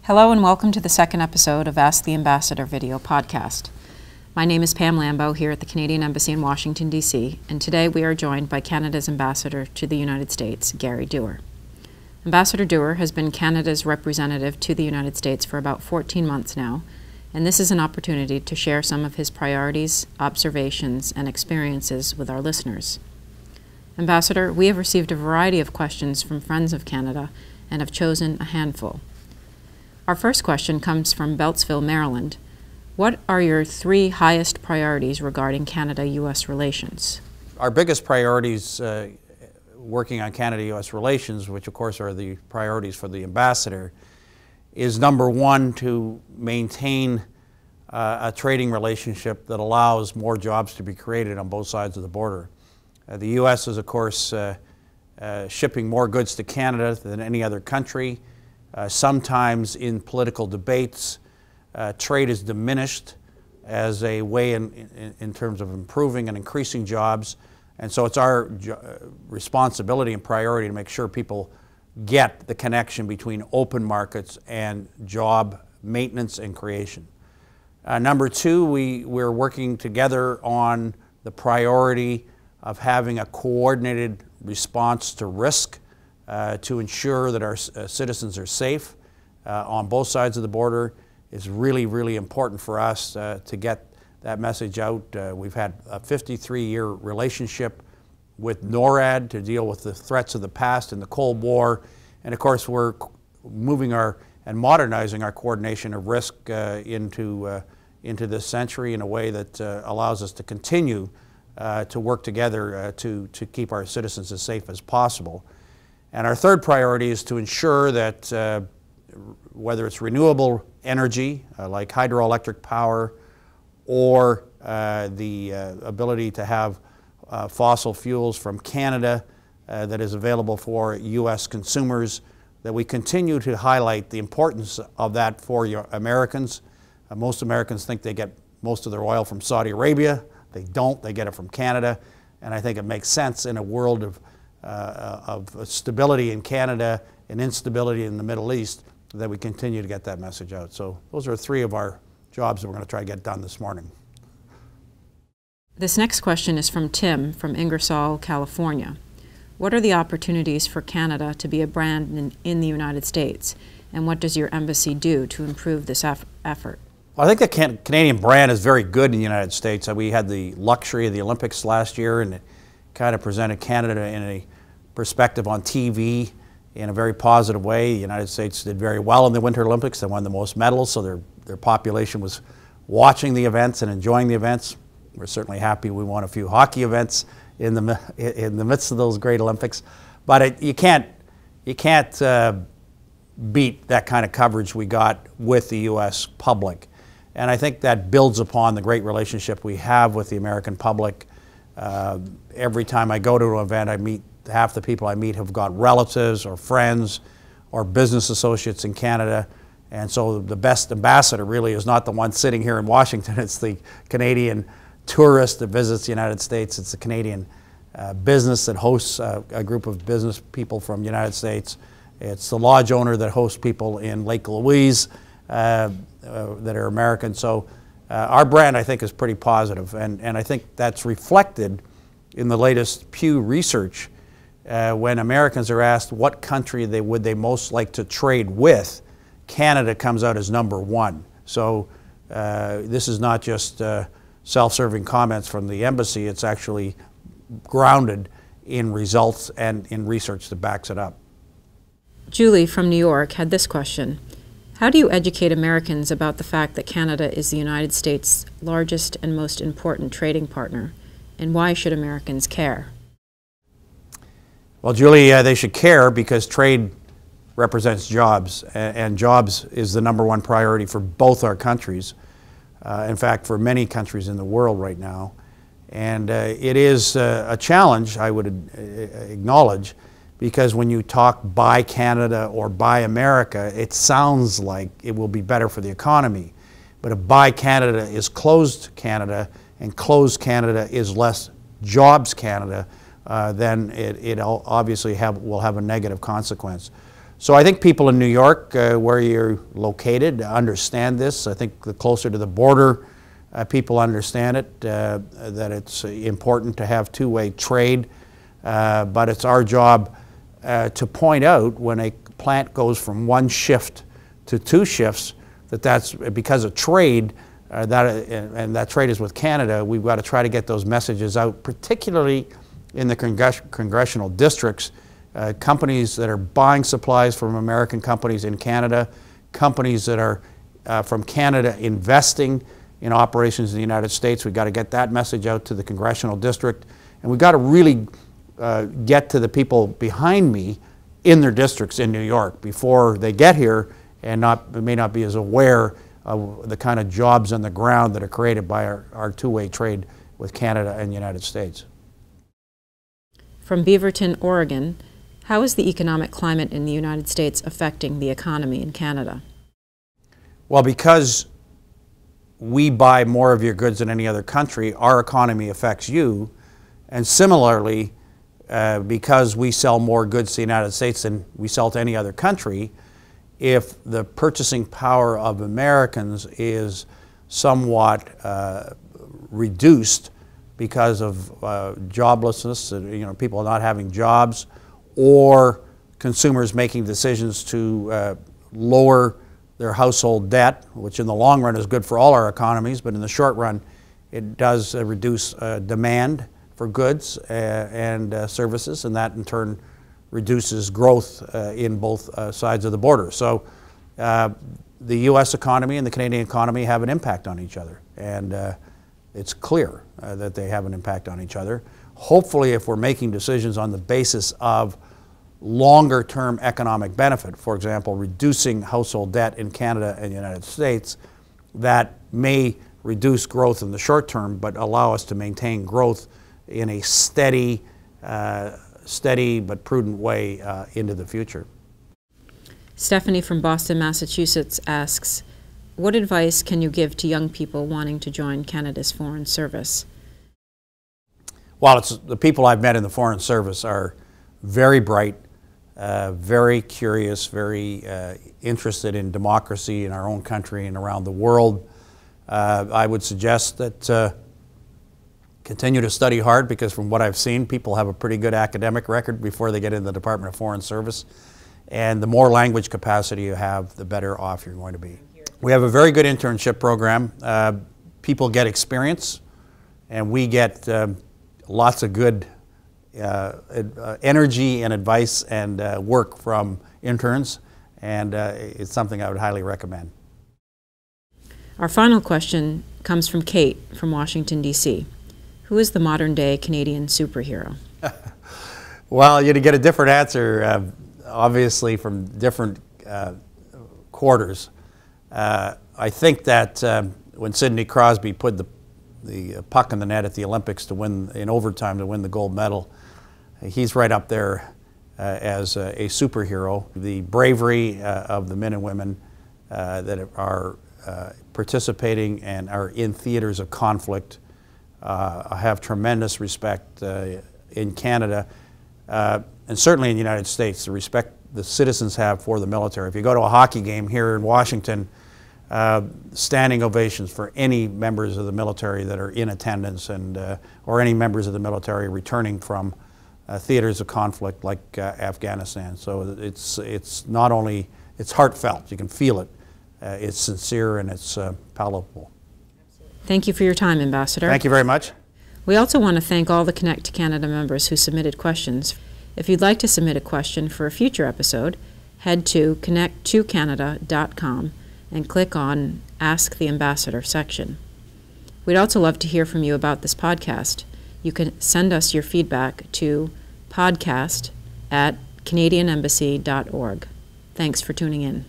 Hello and welcome to the second episode of Ask the Ambassador video podcast. My name is Pam Lambeau here at the Canadian Embassy in Washington, D.C., and today we are joined by Canada's Ambassador to the United States, Gary Doer. Ambassador Doer has been Canada's representative to the United States for about 14 months now, and this is an opportunity to share some of his priorities, observations, and experiences with our listeners. Ambassador, we have received a variety of questions from friends of Canada and have chosen a handful. Our first question comes from Beltsville, Maryland. What are your three highest priorities regarding Canada-U.S. relations? Our biggest priorities working on Canada-U.S. relations, which of course are the priorities for the ambassador, is number one, to maintain a trading relationship that allows more jobs to be created on both sides of the border. The U.S. is of course shipping more goods to Canada than any other country. Sometimes in political debates, trade is diminished as a way in terms of improving and increasing jobs. And so it's our responsibility and priority to make sure people get the connection between open markets and job maintenance and creation. Number two, we're working together on the priority of having a coordinated response to risk to ensure that our citizens are safe on both sides of the border. Is really, really important for us to get that message out. We've had a 53-year relationship with NORAD to deal with the threats of the past in the Cold War. And of course, we're moving and modernizing our coordination of risk into this century in a way that allows us to continue to work together to keep our citizens as safe as possible. And our third priority is to ensure that whether it's renewable energy like hydroelectric power or the ability to have fossil fuels from Canada that is available for U.S. consumers, that we continue to highlight the importance of that for Americans. Most Americans think they get most of their oil from Saudi Arabia. They don't. They get it from Canada. And I think it makes sense in a world of stability in Canada and instability in the Middle East that we continue to get that message out. So those are three of our jobs that we're going to try to get done this morning. This next question is from Tim from Ingersoll, California. What are the opportunities for Canada to be a brand in the United States, and what does your embassy do to improve this effort? Well, I think the Canadian brand is very good in the United States. We had the luxury of the Olympics last year, and it kind of presented Canada in a perspective on TV in a very positive way. The United States did very well in the Winter Olympics. They won the most medals, so their population was watching the events and enjoying the events. We're certainly happy we won a few hockey events in the midst of those great Olympics. But you can't beat that kind of coverage we got with the U.S. public. And I think that builds upon the great relationship we have with the American public. Every time I go to an event, half the people I meet have got relatives or friends or business associates in Canada. And so the best ambassador really is not the one sitting here in Washington. It's the Canadian tourist that visits the United States. It's the Canadian business that hosts a group of business people from the United States. It's the lodge owner that hosts people in Lake Louise that are American. So our brand, I think, is pretty positive, and I think that's reflected in the latest Pew research. When Americans are asked what country would they most like to trade with, Canada comes out as number one. So this is not just self-serving comments from the embassy. It's actually grounded in results and in research that backs it up. Julie from New York had this question. How do you educate Americans about the fact that Canada is the United States' largest and most important trading partner, and why should Americans care? Well, Julie, they should care because trade represents jobs, and jobs is the number one priority for both our countries. In fact, for many countries in the world right now. And it is a challenge, I would acknowledge, because when you talk buy Canada or buy America, it sounds like it will be better for the economy. But if buy Canada is closed Canada, and closed Canada is less jobs Canada, then it obviously will have a negative consequence. So I think people in New York, where you're located, understand this. I think the closer to the border, people understand it, that it's important to have two-way trade. But it's our job to point out when a plant goes from one shift to two shifts, that's because of trade, and that trade is with Canada. We've got to try to get those messages out, particularly in the congressional districts. Companies that are buying supplies from American companies in Canada, companies that are from Canada investing in operations in the United States. We've got to get that message out to the congressional district, and we've got to really get to the people behind me in their districts in New York before they get here and may not be as aware of the kind of jobs on the ground that are created by our two-way trade with Canada and the United States. From Beaverton, Oregon, how is the economic climate in the United States affecting the economy in Canada? Well, because we buy more of your goods than any other country, our economy affects you. And similarly, because we sell more goods to the United States than we sell to any other country, if the purchasing power of Americans is somewhat reduced because of joblessness, people not having jobs, or consumers making decisions to lower their household debt, which in the long run is good for all our economies, but in the short run it does reduce demand for goods and services, and that in turn reduces growth in both sides of the border. So the U.S. economy and the Canadian economy have an impact on each other, and it's clear that they have an impact on each other. Hopefully, if we're making decisions on the basis of longer-term economic benefit, for example, reducing household debt in Canada and the United States, that may reduce growth in the short term, but allow us to maintain growth in a steady but prudent way into the future. Stephanie from Boston, Massachusetts asks, what advice can you give to young people wanting to join Canada's Foreign Service? Well, the people I've met in the Foreign Service are very bright, very curious, very interested in democracy in our own country and around the world. I would suggest that continue to study hard, because from what I've seen, people have a pretty good academic record before they get into the Department of Foreign Service. And the more language capacity you have, the better off you're going to be. We have a very good internship program. People get experience, and we get lots of good energy and advice and work from interns, and it's something I would highly recommend. Our final question comes from Kate from Washington, D.C. Who is the modern-day Canadian superhero? Well, you're going to get a different answer, obviously, from different quarters. I think that when Sidney Crosby put the puck in the net at the Olympics to win in overtime to win the gold medal, he's right up there as a superhero. The bravery of the men and women that are participating and are in theaters of conflict. I have tremendous respect in Canada and certainly in the United States, the respect the citizens have for the military. If you go to a hockey game here in Washington, standing ovations for any members of the military that are in attendance, and or any members of the military returning from theaters of conflict like Afghanistan. So it's not only, it's heartfelt, you can feel it, it's sincere, and it's palatable. Thank you for your time, Ambassador. Thank you very much. We also want to thank all the Connect to Canada members who submitted questions. If you'd like to submit a question for a future episode, head to connecttocanada.com and click on Ask the Ambassador section. We'd also love to hear from you about this podcast. You can send us your feedback to podcast@canadianembassy.org. Thanks for tuning in.